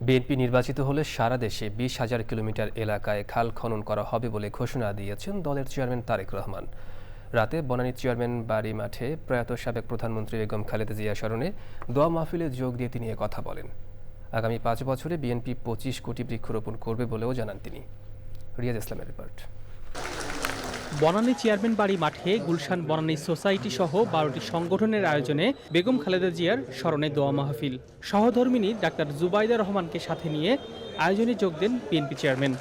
BNP নির্বাচিত হলে সারা দেশে ২০,০০০ কিলোমিটার এলাকায় খাল খনন করা হবে বলে ঘোষণা দিয়েছেন দলের চেয়ারম্যান তারেক রহমান। রাতে বনানী চেয়ারম্যান বাড়ি মাঠে প্রয়াত সাবেক প্রধানমন্ত্রী বেগম খালেদা জিয়া স্মরণে দোয়া মাহফিলে যোগ দিয়ে তিনি কথা বলেন। আগামী ৫ বছরে বিএনপি ২৫ কোটি বৃক্ষরোপণ করবে বলেও জানান তিনি। রিয়াজ ইসলামের রিপোর্ট। বনানী চেয়ারম্যান বাড়ি মাঠে গুলশান বনানী সোসাইটি সহ ১২টি সংগঠনের আয়োজনে বেগম খালেদা জিয়ার স্মরণে দোয়া মাহফিল। সহধর্মিণী ডাক্তার জুবাইদা রহমানকে সাথে নিয়ে আয়োজনে যোগ দেন বিএনপি চেয়ারম্যান।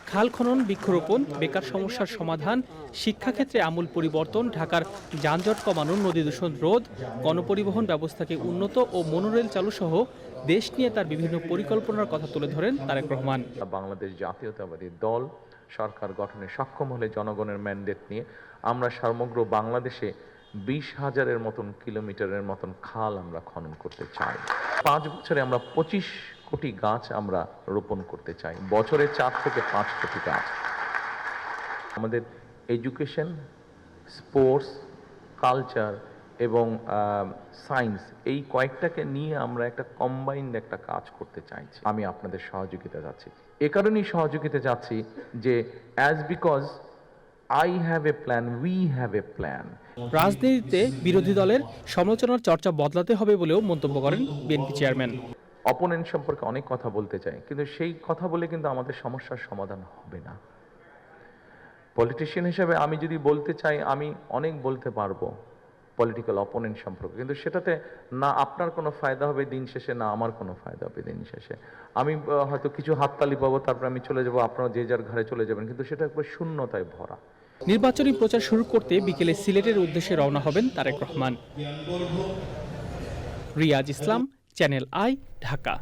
খাল খনন, বৃক্ষরোপণ, বেকার সমস্যার সমাধান, শিক্ষাক্ষেত্রে আমূল পরিবর্তন, ঢাকার যানজট কমানো, নদী দূষণ রোধ, গণপরিবহন ব্যবস্থাকে উন্নত ও মনোরেল চালু সহ দেশ নিয়ে তার বিভিন্ন পরিকল্পনার কথা তুলে ধরেন তারেক রহমান। বাংলাদেশ জাতীয়তাবাদী দল সরকার গঠনে সক্ষম হলে জনগণের ম্যান্ডেট নিয়ে আমরা সমগ্র বাংলাদেশে ২০,০০০-এর মতন কিলোমিটারের মতন খাল আমরা খনন করতে চাই। ৫ বছরে আমরা ২৫ কোটি গাছ আমরা রোপণ করতে চাই, বছরে ৪ থেকে ৫ কোটি গাছ। আমাদের এডুকেশন, স্পোর্টস, কালচার এবং সায়েন্স এই কয়েকটাকে নিয়ে আমরা একটা কম্বাইন্ড একটা কাজ করতে চাইছি। আমি আপনাদের সহযোগিতা যাচ্ছি, এ কারণেই সহযোগিতা যাচ্ছি যে because I have a plan, we have a plan. রাজনীতিতে বিরোধী দলের সমালোচনার চর্চা বদলাতে হবে বলেও মন্তব্য করেন বিএনপি চেয়ারম্যান। অপোনেন্ট সম্পর্কে অনেক কথা বলতে চাই, কিন্তু সেই কথা বলে কিন্তু আমাদের সমস্যার সমাধান হবে না। পলিটিশিয়ান হিসেবে আমি যদি বলতে চাই, আমি অনেক বলতে পারবো পলিটিক্যাল অপোনেন্ট সম্পর্কে, কিন্তু সেটাতে না আপনার কোনো ফায়দা হবে দিন শেষে, না আমার কোনো ফায়দা হবে দিন শেষে। আমি হয়তো কিছু হাততালি পাবো, তারপর আমি চলে যাবো, আপনারা যে যার ঘরে চলে যাবেন, কিন্তু সেটা একবার শূন্যতায় ভরা। নির্বাচনী প্রচার শুরু করতে বিকেলে সিলেটের উদ্দেশ্যে রওনা হবেন তারেক রহমান। রিয়াজ ইসলাম, চ্যানেল আই, ঢাকা।